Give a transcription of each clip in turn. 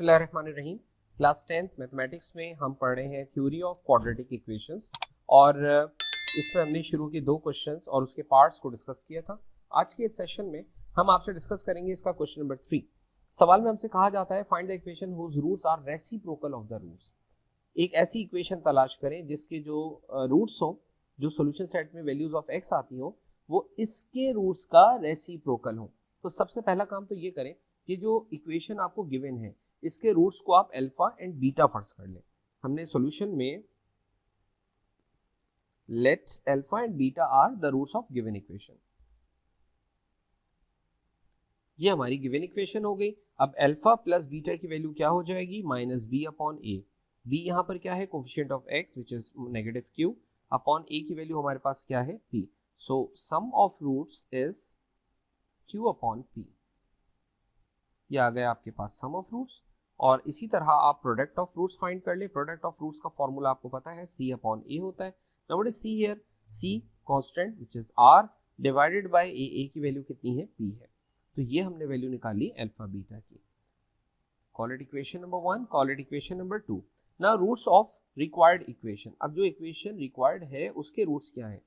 बिस्मिल्लाहिर्रहमानिर्रहीम। Class 10th mathematics में हम पढ़ रहे हैं थ्योरी ऑफ क्वाड्रेटिक इक्वेशंस और इसमें हमने शुरू के दो क्वेश्चंस और उसके पार्ट्स को डिस्कस किया था। आज के इस सेशन में हम आपसे डिस्कस करेंगे इसका क्वेश्चन नंबर 3। सवाल में हमसे कहा जाता है find the equation whose roots are reciprocal of the roots. एक ऐसी इक्वेशन तलाश करें जिसके जो रूट्स हो, जो सोल्यूशन सेट में वैल्यूज ऑफ एक्स आती हो, वो इसके रूट्स का रेसिप्रोकल हो। तो सबसे पहला काम तो ये करें कि जो इक्वेशन आपको गिवन है इसके रूट्स को आप अल्फा एंड बीटा फर्स्ट कर लें। हमने सॉल्यूशन में let alpha and beta are the roots of given equation, ये हमारी गिवन इक्वेशन हो गई। अब अल्फा प्लस बीटा की वैल्यू क्या हो जाएगी, minus b upon a. B यहाँ पर क्या है, coefficient of x which is negative q, upon a की वैल्यू हमारे पास क्या है, p. So sum of roots is q upon p. ये आ गया आपके पास सम ऑफ रूट्स। और इसी तरह आप प्रोडक्ट ऑफ रूट्स फाइंड कर ले। प्रोडक्ट ऑफ रूट्स का फॉर्मूला आपको पता है, सी अपॉन ए होता है। Now what is c here, c constant which is r divided by a. A की वैल्यू कितनी है, पी है। तो ये हमने वैल्यू निकाली अल्फा बीटा की। Call it equation number 1, call it equation number 2। Now roots of required equation. अब जो इक्वेशन रिक्वायर्ड है उसके रूट्स क्या है,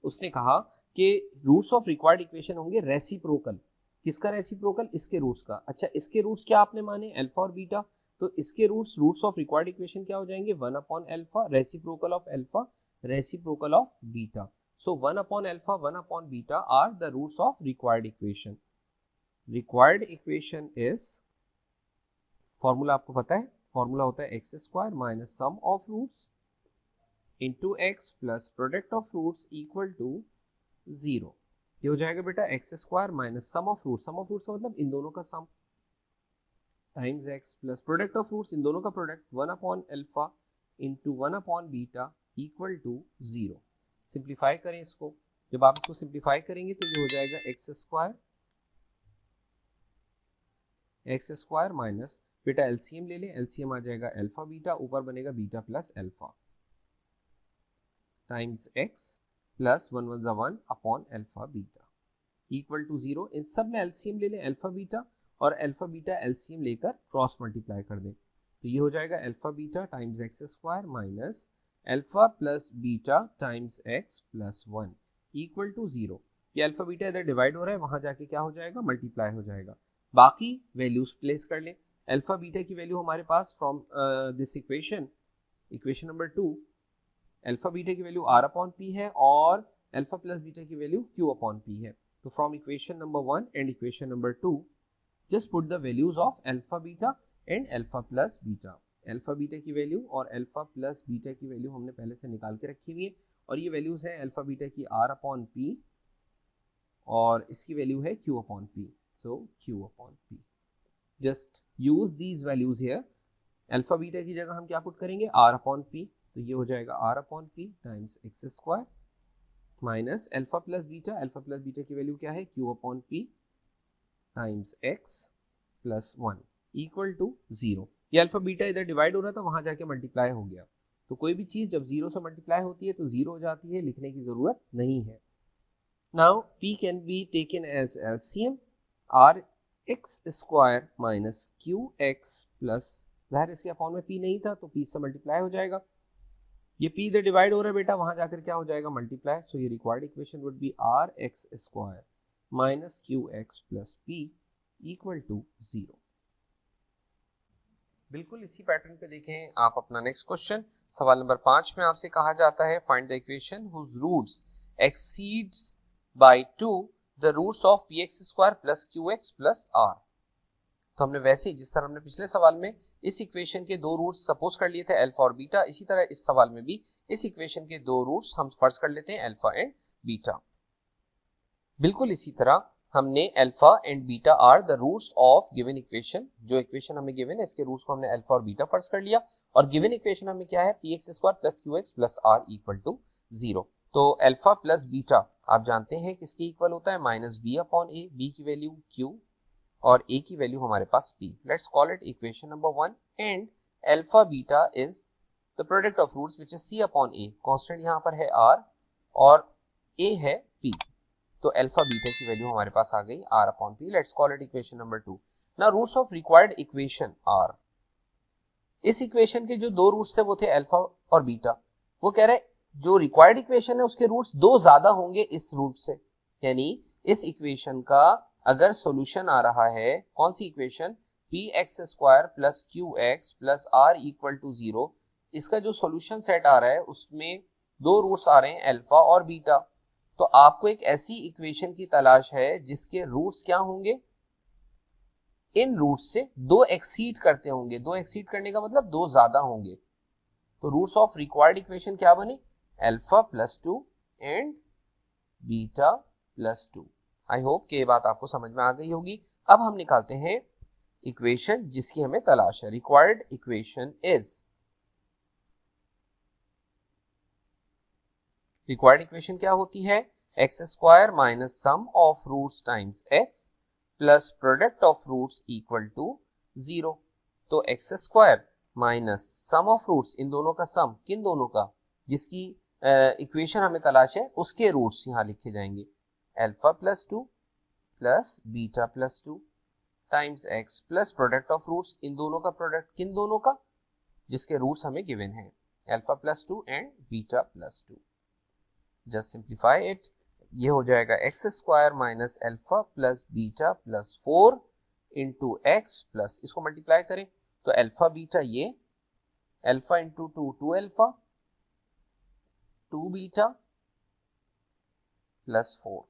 उसने कहा कि रूट्स ऑफ रिक्वायर्ड इक्वेशन होंगे रेसिप्रोकल। किसका रेसिप्रोकल, इसके रूट्स का। अच्छा, इसके रूट्स क्या आपने माने, अल्फा और बीटा। तो इसके रूट्स ऑफ रिक्वायर्ड इक्वेशन क्या हो जाएंगे, 1 upon alpha, reciprocal of alpha, reciprocal of beta. So 1 upon alpha 1 upon beta are the roots of required equation. Required equation is, formula आपको पता है, फॉर्मूला होता है x square minus sum of roots into x plus product of roots equal to 0। ये हो जाएगा बेटा x square minus sum of roots, sum of roots का मतलब इन दोनों का sum, times x plus product of roots, इन दोनों का product, 1 upon alpha into 1 upon beta equal to 0। Simplify करें इसको। जब आप इसको सिंप्लीफाई करेंगे तो ये हो जाएगा एक्स स्क्वायर माइनस, बेटा एलसीएम ले लें, एलसीएम आ जाएगा अल्फा बीटा, ऊपर बनेगा beta plus alpha, times x plus 1 1 1 upon alpha beta equal to 0। इन सब में एलसीएम ले लें अल्फा बीटा, और अल्फा बीटा एलसीएम लेकर क्रॉस मल्टीप्लाई कर दें। तो ये हो जाएगा alpha beta times x square minus alpha plus beta times x plus 1 equal to 0। ये अल्फा बीटा इधर डिवाइड हो रहा है, वहां जाके क्या हो जाएगा, मल्टीप्लाई हो जाएगा। बाकी वैल्यूज प्लेस कर लें। अल्फा बीटा की वैल्यू हमारे पास from this equation, equation number 2, alpha beta की वैल्यू आर अपॉन पी है और अल्फा प्लस बीटा की वैल्यू क्यू अपॉन पी है। तो from equation number 1 and equation number 2 just put the values of alpha beta and alpha plus beta. Alpha beta की value और alpha plus beta की value हमने पहले से निकाल के रखी हुई है, और ये वैल्यूज है अल्फा बीटा की आर अपॉन पी और इसकी वैल्यू है q upon P. So Q upon P, just use these values here. Alpha beta की जगह हम क्या पुट करेंगे, आर अपॉन पी। तो ये हो जाएगा r upon p times x square minus alpha plus beta की वैल्यू क्या है, q upon p times x plus 1 equal to 0। ये अल्फा बीटा इधर डिवाइड हो रहा था, वहां जाके मल्टीप्लाई हो गया। तो कोई भी चीज जब 0 से मल्टीप्लाई होती है तो 0 हो जाती है, लिखने की जरूरत नहीं है। Now p can be taken as LCM, r x square minus q x plus, जाहिर इसके अपॉन में p नहीं था तो p से मल्टीप्लाई हो जाएगा। ये p इधर डिवाइड हो रहा है बेटा, वहां जाकर क्या हो जाएगा, मल्टीप्लाई। सो ये required equation would be r x square minus q x plus p equal to 0। बिल्कुल इसी पैटर्न पे देखें आप अपना नेक्स्ट क्वेश्चन। सवाल नंबर 5 में आपसे कहा जाता है find the equation whose roots exceeds by 2 the roots of px square plus qx plus r। तो हमने वैसे ही जिस तरह हमने पिछले सवाल में इस इक्वेशन के दो रूट्स सपोज कर लिए थे अल्फा और बीटा, इसी तरह इस सवाल में भी इस इक्वेशन के दो रूट्स हम फर्ज कर लेते हैं अल्फा एंड बीटा। बिल्कुल इसी तरह हमने alpha and beta are the roots of given equation. जो इक्वेशन हमें गिवन है इसके रूट्स को हमने अल्फा और बीटा फर्ज कर लिया, और गिवन इक्वेशन हमें क्या है, px square plus qx plus r equal to 0। तो अल्फा प्लस बीटा आप जानते हैं किसके इक्वल होता है, minus b upon a. B की वैल्यू q और a की वैल्यू हमारे पास p। Let's call it equation number 1 and alpha beta is the product of roots which is c upon a। Constant यहाँ पर है r और a है p। तो अल्फा बीटा की वैल्यू हमारे पास आ गई r upon p। Let's call it equation number 2। ना roots of required equation are, इस इक्वेशन के जो दो रूट्स थे वो थे अल्फा और बीटा, वो कह रहे जो रिक्वायर्ड इक्वेशन है उसके रूट्स दो ज्यादा होंगे इस रूट से, यानी इस इक्वेशन का अगर सॉल्यूशन आ रहा है, कौन सी equation, p x square plus q x plus r equal to 0, इसका जो सॉल्यूशन सेट आ रहा है उसमें दो रूट्स आ रहे हैं अल्फा और बीटा, तो आपको एक ऐसी इक्वेशन की तलाश है जिसके रूट्स क्या होंगे, इन रूट्स से दो एक्सीड करते होंगे, दो एक्सीड करने का मतलब दो ज्यादा होंगे, तो रूट्स ऑफ रिक्वायर्ड इक्वेशन क्या बने, alpha plus 2 and beta plus 2। I hope कि ये बात आपको समझ में आ गई होगी। अब हम निकालते हैं इक्वेशन जिसकी हमें तलाश है। Required equation is, required equation क्या होती है, x square minus sum of roots times x plus product of roots equal to 0। तो x square minus sum of roots, इन दोनों का सम, किन दोनों का, जिसकी इक्वेशन हमें तलाश है उसके रूट्स यहाँ लिखे जाएंगे, अल्फा प्लस 2 प्लस beta plus 2 times x plus product of roots, इन दोनों का प्रोडक्ट, किन दोनों का, जिसके रूट्स हमें गिवन है, alpha plus 2 and beta plus 2। Just simplify it, ये हो जाएगा x square minus alpha plus beta plus 4 into x plus, इसको मल्टीप्लाई करें तो अल्फा बीटा, ये alpha into 2 2 alpha 2 beta plus 4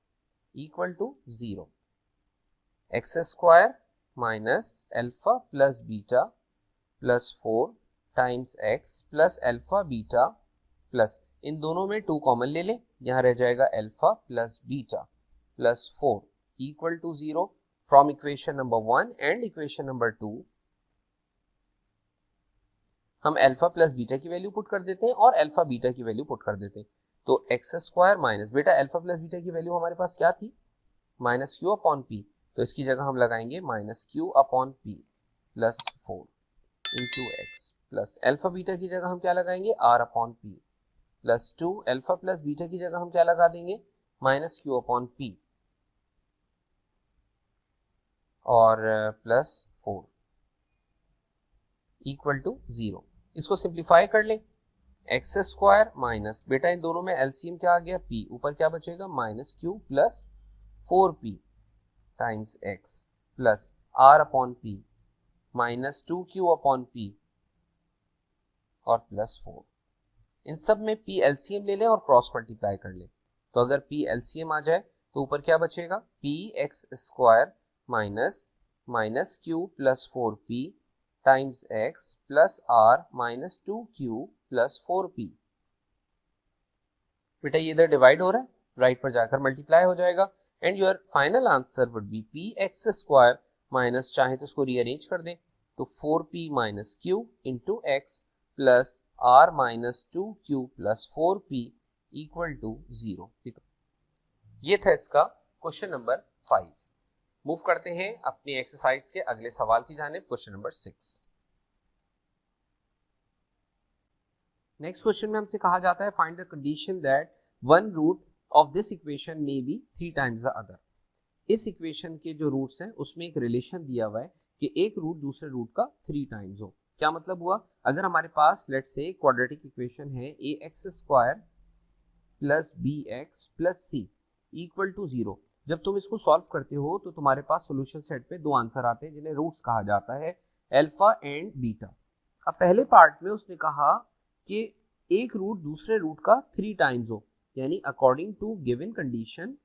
equal to 0। X square minus alpha plus beta plus 4 times x plus alpha beta plus, इन दोनों में 2 common ले लें, यहां रह जाएगा alpha plus beta plus 4 equal to 0 from equation number 1 and equation number 2। हम alpha plus beta की वैल्यू पुट कर देते हैं और अल्फा बीटा की वैल्यू पुट कर देते हैं, तो एक्स स्क्वायर माइनस, बेटा अल्फा प्लस बीटा की वैल्यू हमारे पास क्या थी, माइनस क्यू अपॉन पी, तो इसकी जगह हम लगाएंगे minus q upon p plus 4 into x plus alpha beta की जगह हम क्या लगाएंगे, r upon p plus 2, alpha plus beta की जगह हम क्या लगा देंगे, माइनस क्यू अपॉन पी और प्लस 4 इक्वल टू 0। इसको सिंप्लीफाई कर लें, एक्स स्क्वायर माइनस, बेटा इन दोनों में एलसीएम क्या आ गया, पी, ऊपर क्या बचेगा, minus q plus 4p times x plus r upon p minus 2q upon p और प्लस 4। इन सब में p एलसीएम ले लें और क्रॉस मल्टीप्लाई कर लें, तो अगर p एलसीएम आ जाए तो ऊपर क्या बचेगा, p x square minus minus q plus 4p times x plus r minus 2q plus 4p। बेटा ये इधर डिवाइड हो रहा है, राइट पर जाकर मल्टीप्लाई हो जाएगा and your final answer would be p x square minus, चाहे तो इसको रीअरेंज कर दें तो 4p minus q into x plus r minus 2q plus 4p equal to 0। ये था इसका क्वेश्चन नंबर 5। मूव करते हैं अपनी एक्सरसाइज के अगले सवाल की जानिब, क्वेश्चन नंबर 6। नेक्स्ट क्वेश्चन में हमसे कहा जाता है find the condition that one root of this equation may be 3 times the other. इस इक्वेशन के जो रूट्स हैं उसमें एक रिलेशन दिया हुआ है कि एक रूट दूसरे रूट का 3 टाइम्स हो। क्या मतलब हुआ, अगर हमारे पास लेट्स से क्वाड्रेटिक इक्वेशन है a x square plus b x plus c equal to 0, जब तुम इसको सॉल्व करते हो तो तुम्हारे पास सॉल्यूशन सेट पे 2 आंसर आते हैं जिन्हें रूट्स कहा जाता है, अल्फा एंड बीटा। अब पहले पार्ट में उसने कहा कि एक रूट दूसरे रूट का 3 टाइम्स हो, यानी अकॉर्डिंग टू गिवन कंडीशन,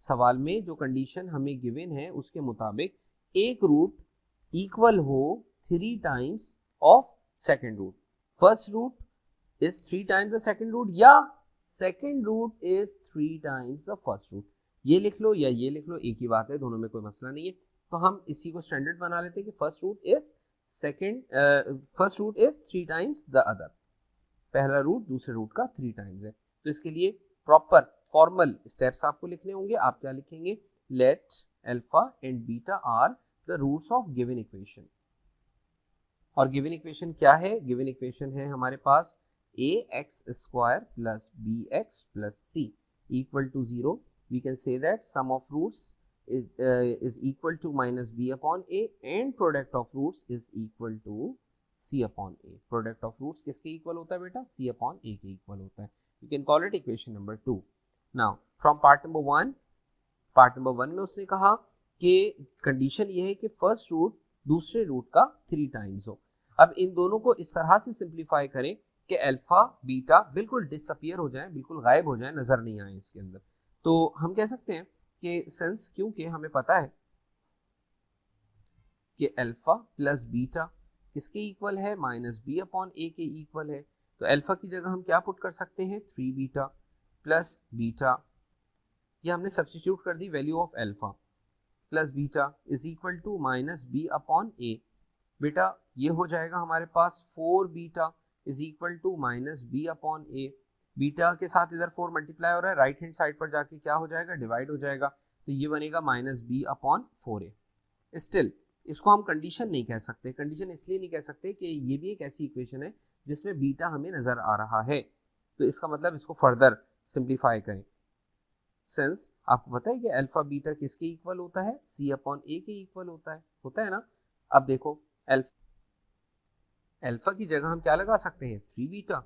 सवाल में जो कंडीशन हमें गिवन है उसके मुताबिक एक रूट इक्वल हो 3 times of second root. First root is 3 times the second root या second root is 3 times the first root. ये लिख लो या ये लिख लो, एक ही बात है, दोनों में कोई मसला नहीं है। तो हम इसी को स्टैंडर्ड बना लेते हैं कि first root is 3 times the other, पहला रूट दूसरे रूट का 3 टाइम्स है। तो इसके लिए प्रॉपर फॉर्मल स्टेप्स आपको लिखने होंगे। आप क्या लिखेंगे, let alpha and beta are the roots of given equation. और गिवन इक्वेशन क्या है, गिवन इक्वेशन है हमारे पास a x square plus b x plus c equal to 0। We can say that sum of roots is equal to minus b upon a and product of roots is equal to c upon a. Product of roots किसके equal होता है बेटा? c upon a के equal होता है. You can call it equation number 2. Now from part number 1 में उसने कहा कि कंडीशन ये है कि फर्स्ट रूट दूसरे रूट का 3 टाइम्स हो. अब इन दोनों को इस तरह से सिंप्लीफाई करें कि अल्फा बीटा बिल्कुल डिसअपियर हो जाए, बिल्कुल गायब हो जाए, नजर नहीं आए इसके अंदर. तो हम कह सकते हैं कि सिंस क्योंकि हमें पता है कि अल्फा प्लस बीटा किसके इक्वल है? माइनस बी अपॉन ए के इक्वल है. तो अल्फा की जगह हम क्या पुट कर सकते हैं? 3 बीटा प्लस बीटा, ये हमने सब्स्टिट्यूट कर दी value of alpha, plus beta is equal to minus b upon a. बेटा ये हो जाएगा हमारे पास 4 beta is equal to minus b upon a. Beta के साथ इधर 4 मल्टीप्लाई हो रहा है, राइट हैंड साइड पर जाके क्या हो जाएगा? डिवाइड हो जाएगा. तो ये बनेगा minus b upon 4a. Still इसको हम कंडीशन नहीं कह सकते. कंडीशन इसलिए नहीं कह सकते कि ये भी एक ऐसी इक्वेशन है जिसमें बीटा हमें नजर आ रहा है. तो इसका मतलब इसको फर्दर सिंप्लीफाई करें. सिंस आपको पता है कि अल्फा बीटा किसके इक्वल होता है? c अपॉन a के इक्वल होता है ना. अब देखो अल्फा की जगह हम क्या लगा सकते हैं? 3 बीटा,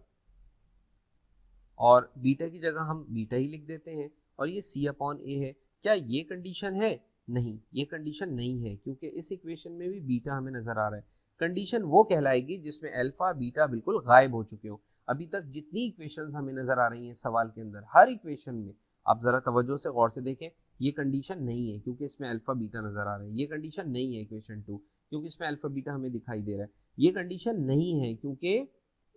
और बीटा की जगह हम बीटा ही लिख देते हैं, और ये c अपॉन a है. क्या ये कंडीशन है? नहीं, ये कंडीशन नहीं है, क्योंकि इस इक्वेशन में भी बीटा हमें नजर आ रहा है. कंडीशन वो कहलाएगी जिसमें अल्फा बीटा बिल्कुल गायब हो चुके हो. अभी तक जितनी इक्वेशंस हमें नजर आ रही हैं सवाल के अंदर, हर इक्वेशन में आप जरा तवज्जो से गौर से देखें, ये कंडीशन नहीं है क्योंकि इसमें अल्फा बीटा नजर आ रहा है. ये कंडीशन नहीं है इक्वेशन 2 क्योंकि इसमें अल्फा बीटा हमें दिखाई दे रहा है. ये कंडीशन नहीं है क्योंकि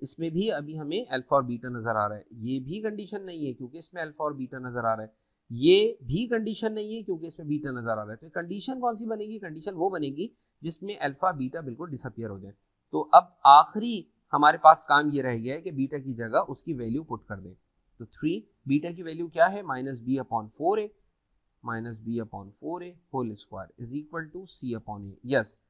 इसमें भी अभी हमें अल्फा और बीटा नजर आ रहा है. ये भी कंडीशन नहीं है क्योंकि इसमें अल्फा और बीटा नजर आ रहा है. ये भी कंडीशन नहीं है क्योंकि इसमें बीटा नजर आ रहा है. तो कंडीशन कौन सी बनेगी? कंडीशन वो बनेगी जिसमें अल्फा बीटा बिल्कुल डिसअपियर हो जाए. तो अब आखिरी हमारे पास काम ये रह गया है कि बीटा की जगह उसकी वैल्यू पुट कर दें. तो 3 बीटा की वैल्यू क्या है? Minus b upon 4a, minus b upon 4a whole square is equal to c upon a. Yes,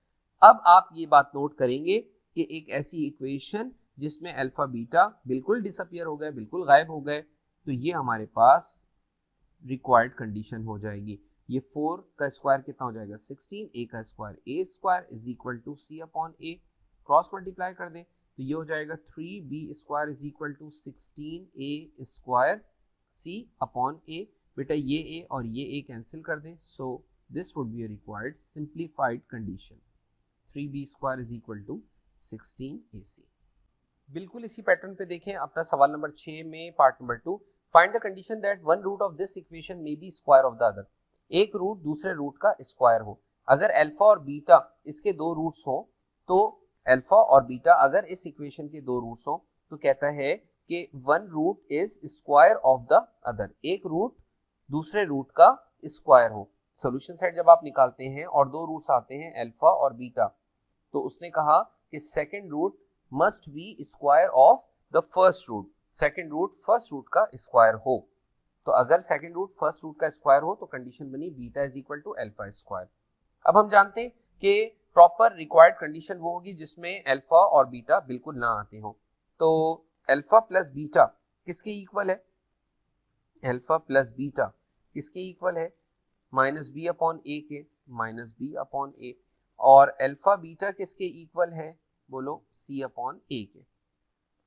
अब आप ये बात नोट करेंगे कि एक ऐसी इक्वेशन जिसमें अल्फा बीटा बिल्कुल डिसअपियर हो गए, बिल्कुल गायब हो गए, तो ये हमारे पास रिक्वायर्ड कंडीशन हो जाएगी. ये 4 का स्क्वायर कितना हो जाएगा? 16. a का square a square is equal to c upon a. Cross multiply कर दें तो ये हो जाएगा 3b square is equal to 16a square c upon a. बेटा ये a और ये a कैंसिल कर दें, so this would be a required simplified condition. 3b square is equal to 16ac. बिल्कुल इसी पैटर्न पे देखें अपना सवाल नंबर 6 में part number 2. Find the condition that one root of this equation may be square of the other. एक root दूसरे root का स्क्वायर हो. अगर अल्फा और बीटा इसके दो रूट्स हो, तो अल्फा और बीटा अगर इस इक्वेशन के दो रूट्स हो तो कहता है कि one root is square of the other. एक रूट दूसरे रूट का स्क्वायर हो. सोल्यूशन सेट जब आप निकालते हैं और दो रूट्स आते हैं अल्फा और बीटा, तो उसने कहा कि second root must be square of the first root. Second root first root का स्क्वायर हो. तो अगर सेकंड रूट फर्स्ट रूट का स्क्वायर हो तो कंडीशन बनी beta is equal to alpha square. अब हम जानते हैं कि प्रॉपर रिक्वायर्ड कंडीशन वो होगी जिसमें अल्फा और बीटा बिल्कुल ना आते हो. तो अल्फा प्लस बीटा किसके इक्वल है? अल्फा प्लस बीटा किसके इक्वल है? माइनस बी अपॉन ए के, माइनस बी अपॉन ए. और अल्फा बीटा किसके इक्वल है? बोलो, सी अपॉन ए के.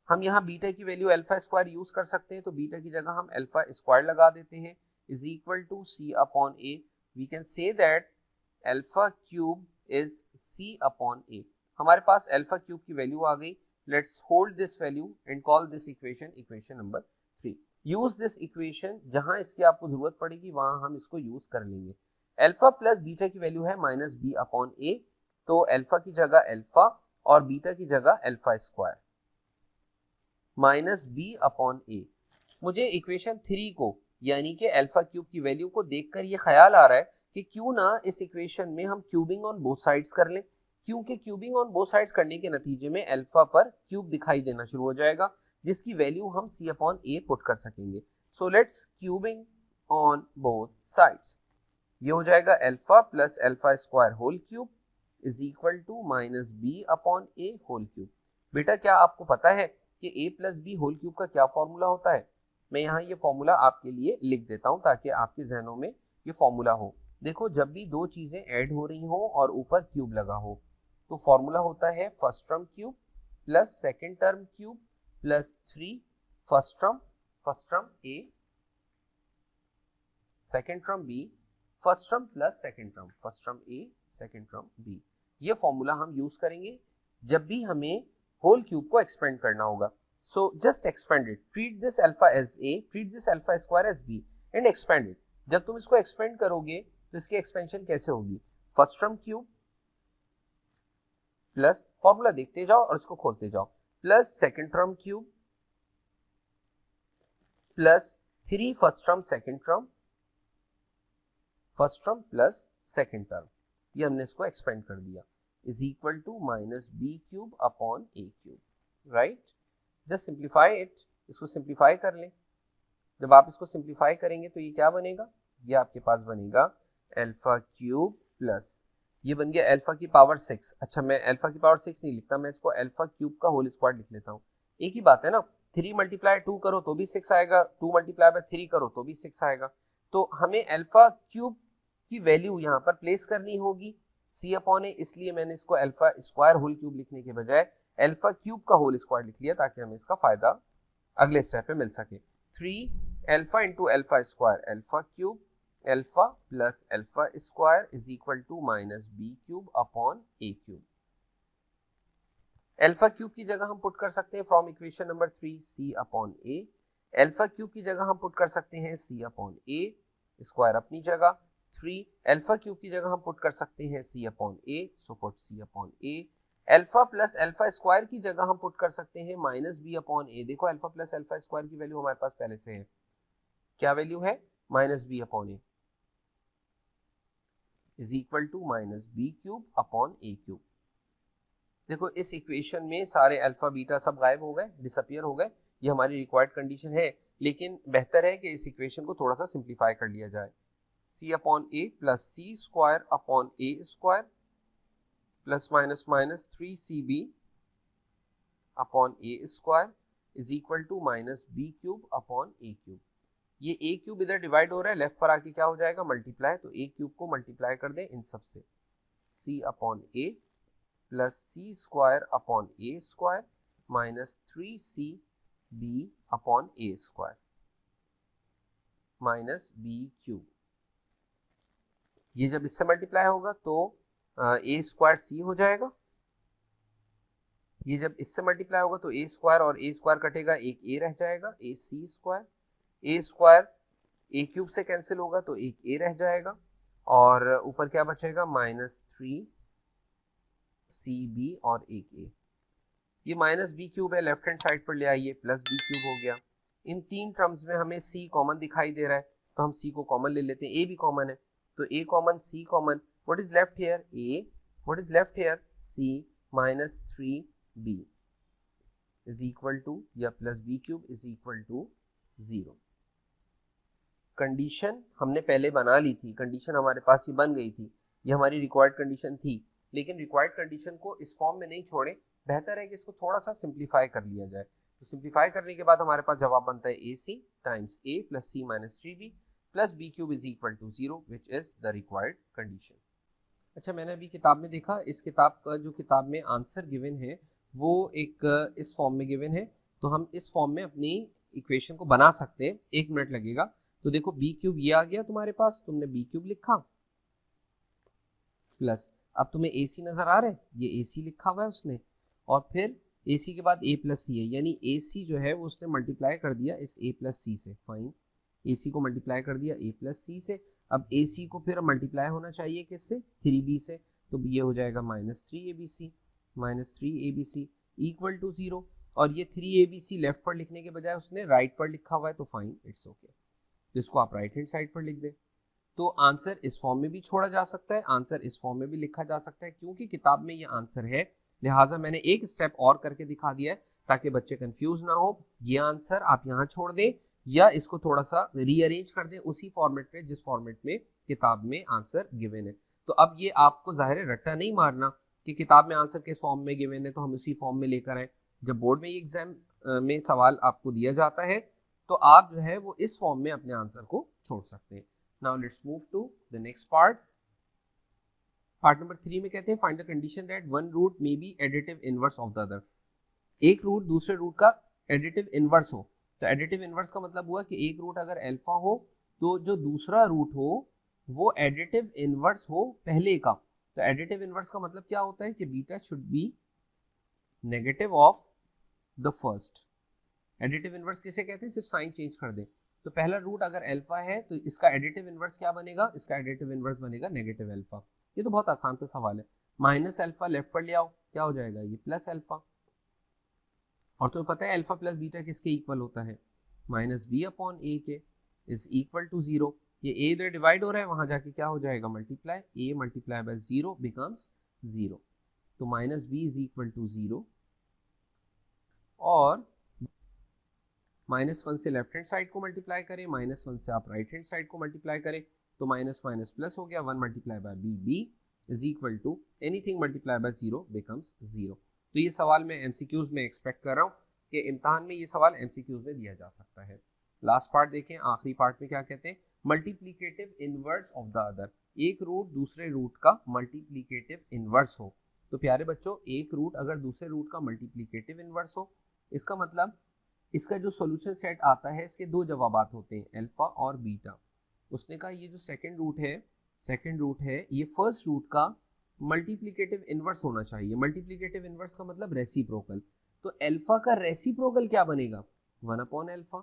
हम यहाँ बीटा की वैल्यू अल्फा स्क्वायर यूज कर सकते हैं, तो बीटा की जगह हम अल्फा स्क्वायर लगा देते हैं is equal to c upon a. We can say that alpha cube is c upon a. हमारे पास अल्फा क्यूब की वैल्यू आ गई. Let's hold this value and call this equation equation number 3. Use this equation, जहां इसकी आपको जरूरत पड़ेगी वहां हम इसको यूज कर लेंगे. अल्फा प्लस बीटा की वैल्यू है माइनस बी अपॉन ए. तो अल्फा की जगह अल्फा और बीटा की जगह alpha square minus b upon a. मुझे इक्वेशन 3 को यानी कि अल्फा क्यूब की वैल्यू को देखकर ये ख्याल आ रहा है कि क्यों ना इस इक्वेशन में हम क्यूबिंग ऑन बोथ साइड्स कर लें, क्योंकि क्यूबिंग ऑन बोथ साइड्स करने के नतीजे में अल्फा पर क्यूब दिखाई देना शुरू हो जाएगा जिसकी वैल्यू हम सी अपॉन ए पुट कर सकेंगे. So let's cubing on both sides. ये हो जाएगा alpha plus alpha square whole cube is equal to minus b upon a whole cube. बेटा क्या आपको पता है कि a plus b whole cube का क्या फॉर्मूला होता है? मैं यहाँ ये फॉर्मूला आपके लिए लिख देता हूँ ताकि आपके जहनों में ये फॉर्मूला हो. देखो जब भी दो चीजें ऐड हो रही हो और ऊपर क्यूब लगा हो तो फॉर्मूला होता है first term cube plus second term cube plus 3 first term a, second term b, first term plus second term, first term a second term b. ये फॉर्मूला हम यूज करेंगे जब भी हमें होल क्यूब को एक्सपेंड करना होगा। So just expand it, treat this alpha as a, treat this alpha square as b and expand it. जब तुम इसको एक्सपेंड करोगे तो इसकी एक्सपेंशन कैसे होगी, first term cube plus, formula देखते जाओ और इसको खोलते जाओ, plus second term cube plus 3 first term second term, first term plus second term, ये हमने इसको एक्सपेंड कर दिया, is equal to minus b cube upon a cube, right. Just simplify it, इसको सिंप्लीफाई कर लें। जब आप इसको सिंप्लीफाई करेंगे तो ये क्या बनेगा, ये आपके पास बनेगा अल्फा क्यूब प्लस, ये बन गया अल्फा की पावर 6। अच्छा मैं अल्फा की पावर 6 नहीं लिखता, मैं इसको अल्फा क्यूब का होल स्क्वायर लिख लेता हूँ। एक ही बात है ना, 3 मल्टीप्लाई 2 करो तो भी 6 आएगा, 2 मल्टीप्लाई बाय 3 करो तो भी 6 आएगा। तो हमें अल्फा क्यूब की वैल्यू यहाँ पर प्लेस करनी होगी c अपॉन ए, इसलिए मैंने इसको अल्फा स्क्वायर होल क्यूब लिखने के बजाय अल्फा क्यूब का होल स्क्वायर लिख लिया ताकि हमें इसका फायदा अगले स्टेप पे मिल सके। 3 alpha into alpha square alpha cube, alpha plus alpha square is equal to minus b cube upon a cube. Alpha cube की जगह हम पुट कर सकते हैं from equation number 3 c upon a, alpha cube की जगह हम पुट कर सकते हैं c अपॉन ए, स्क्वायर अपनी जगह, 3 अल्फा क्यूब की जगह हम पुट कर सकते हैं c upon A, so put c upon a, alpha plus alpha square की जगह हम पुट कर सकते हैं माइनस बी अपॉन ए। देखो अल्फा प्लस अल्फा स्क्वायर की वैल्यू हमारे पास पहले से है, क्या वैल्यू है, minus b upon a is equal to minus b cube upon a cube. देखो इस इक्वेशन में सारे अल्फा बीटा सब गायब हो गए, डिसअपियर हो गए, ये हमारी रिक्वायर्ड कंडीशन है, लेकिन बेहतर है कि इस इक्वेशन को थोड़ा सा सिंप्लीफाई कर लिया जाए। c upon a plus c square upon a square plus minus minus 3cb upon a square is equal to minus b cube upon a cube. ये ए क्यूब इधर डिवाइड हो रहा है, लेफ्ट पर आके क्या हो जाएगा, मल्टीप्लाई, तो ए क्यूब को मल्टीप्लाई कर दें इन सब से, c upon a plus c square upon a square minus 3cb upon a square minus b cube. ये जब इससे मल्टीप्लाई होगा तो ए स्क्वायर सी हो जाएगा, ये जब इससे मल्टीप्लाई होगा तो ए स्क्वायर और ए स्क्वायर कटेगा, एक ए रह जाएगा, ए सी स्क्वायर, ए स्क्वायर ए क्यूब से कैंसिल होगा तो एक ए रह जाएगा, और ऊपर क्या बचेगा, माइनस 3cb और एक ए। ये माइनस बी क्यूब है, लेफ्ट हैंड साइड पर ले आइए, प्लस बी क्यूब हो गया। इन तीन टर्म्स में हमें c कॉमन दिखाई दे रहा है तो हम c को कॉमन ले लेते हैं, a भी कॉमन है तो a common, c common, what is left here a, what is left here c minus 3b is equal to, या plus b cube is equal to 0। Condition हमने पहले बना ली थी, कंडीशन हमारे पास ही बन गई थी, ये हमारी रिक्वायर्ड कंडीशन थी, लेकिन रिक्वायर्ड कंडीशन को इस फॉर्म में नहीं छोड़े, बेहतर है कि इसको थोड़ा सा सिंप्लीफाई कर लिया जाए। तो सिंप्लीफाई करने के बाद हमारे पास जवाब बनता है AC times A plus C minus 3B plus b cube is equal to 0 which is the required condition. अच्छा मैंने अभी किताब में देखा, इस किताब का जो किताब में आंसर गिवन है वो एक इस फॉर्म में गिवन है, तो हम इस फॉर्म में अपनी इक्वेशन को बना सकते हैं, 1 मिनट लगेगा। तो देखो बी क्यूब ये आ गया तुम्हारे पास, तुमने बी क्यूब लिखा प्लस, अब तुम्हें AC नजर आ रहा है, ये AC लिखा हुआ है उसने, और फिर AC के बाद A प्लस सी है, यानी AC जो है वो उसने मल्टीप्लाई कर दिया इस A प्लस सी से, फाइन, AC को मल्टीप्लाई कर दिया A प्लस सी से। अब AC को फिर मल्टीप्लाई होना चाहिए किससे, 3B से, तो ये हो जाएगा minus 3ABC minus 3ABC equal to 0, और ये 3ABC लेफ्ट पर लिखने के बजाय उसने राइट पर लिखा हुआ है, तो फाइन, इट्स ओके, तो इसको आप राइट हैंड साइड पर लिख दें। तो आंसर इस फॉर्म में भी छोड़ा जा सकता है, आंसर इस फॉर्म में भी लिखा जा सकता है, क्योंकि किताब में ये आंसर है, लिहाजा मैंने एक स्टेप और करके दिखा दिया है ताकि बच्चे कंफ्यूज ना हो। ये आंसर आप यहाँ छोड़ दें या इसको थोड़ा सा रीअरेंज कर दें उसी फॉर्मेट में जिस फॉर्मेट में किताब में आंसर गिवन है। तो अब ये आपको जाहिर है रट्टा नहीं मारना कि किताब में आंसर किस फॉर्म में गिवन है तो हम उसी फॉर्म में लेकर आए। जब बोर्ड में एग्जाम में सवाल आपको दिया जाता है तो आप जो है वो इस फॉर्म में अपने आंसर को छोड़ सकते हैं। Now let's move to the next part. Part number 3 में कहते हैं find the condition that one root may be additive inverse of the other. एक रूट दूसरे रूट का एडिटिव इनवर्स हो। तो एडिटिव इनवर्स का मतलब हुआ कि एक रूट अगर अल्फा हो तो जो दूसरा रूट हो वो एडिटिव इनवर्स हो पहले का। तो एडिटिव इनवर्स का मतलब क्या होता है कि beta should be negative of the first. Additive inverse किसे कहते हैं, सिर्फ साइन चेंज कर दे। तो पहला रूट अगर अल्फा है तो इसका एडिटिव इनवर्स क्या बनेगा, इसका एडिटिव इनवर्स बनेगा नेगेटिव अल्फा। ये तो बहुत आसान सा सवाल है। माइनस अल्फा लेफ्ट पर ले आओ, क्या हो जाएगा ये प्लस अल्फा। और तुम्हें पता है अल्फा प्लस बीटा किसके इक्वल होता है, माइनस बी अपॉन ए के, इज इक्वल टू जीरो। ये ए इधर डिवाइड हो रहा है, वहां जाके क्या हो जाएगा multiply, a multiply by zero becomes zero. तो minus b is equal to zero. और -1 से लेफ्ट हैंड साइड को मल्टीप्लाई करें, -1 से आप राइट हैंड साइड को मल्टीप्लाई करें तो माइनस माइनस प्लस हो गया, 1 multiply by b, b is equal to anything multiply by zero becomes zero. तो ये सवाल मैं एमसीक्यूज में एक्सपेक्ट कर रहा हूँ कि इम्तहान में ये सवाल एमसीक्यूज में दिया जा सकता है। लास्ट पार्ट देखें, आखिरी पार्ट में क्या कहते हैं, multiplicative inverse of the other. एक रूट दूसरे रूट का मल्टीप्लीकेटिव इनवर्स हो। तो प्यारे बच्चों, एक रूट अगर दूसरे रूट का मल्टीप्लीकेटिव इनवर्स हो, इसका मतलब इसका जो सॉल्यूशन सेट आता है इसके दो जवाबात होते हैं, अल्फा और बीटा। उसने कहा ये जो सेकंड रूट है ये फर्स्ट रूट का मल्टीप्लिकेटिव इनवर्स होना चाहिए। मल्टीप्लिकेटिव इनवर्स का मतलब रेसिप्रोकल। तो अल्फा का रेसिप्रोकल क्या बनेगा, 1 अपॉन अल्फा।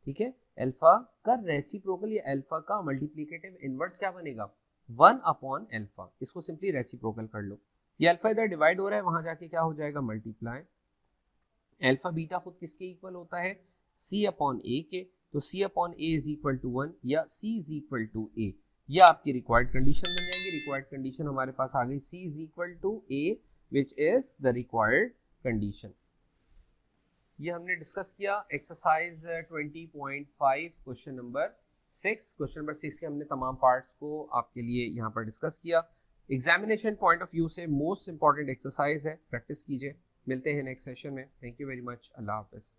ठीक है, अल्फा का रेसिप्रोकल या अल्फा का मल्टीप्लिकेटिव इनवर्स क्या बनेगा, 1 अपॉन अल्फा। इसको सिंपली रेसिप्रोकल कर लो। ये अल्फा इधर डिवाइड हो रहा है, वहां जाके क्या हो जाएगा मल्टीप्लाई। अल्फा बीटा खुद किसके इक्वल होता है, सी अपॉन ए के। तो c upon a is equal to 1 या c is equal to a, ये आपकी रिक्वायर्ड कंडीशन बन जाएगी। रिक्वायर्ड कंडीशन हमारे पास आ गई, c is equal to a which is the required condition. ये हमने डिस्कस किया exercise 20.5 question number 6। Question number 6 के हमने तमाम पार्ट्स को आपके लिए यहाँ पर डिस्कस किया। एग्जामिनेशन पॉइंट ऑफ व्यू से मोस्ट इंपॉर्टेंट एक्सरसाइज है, प्रैक्टिस कीजिए। मिलते हैं नेक्स्ट सेशन में। थैंक यू वेरी मच, अल्लाह हाफिज़।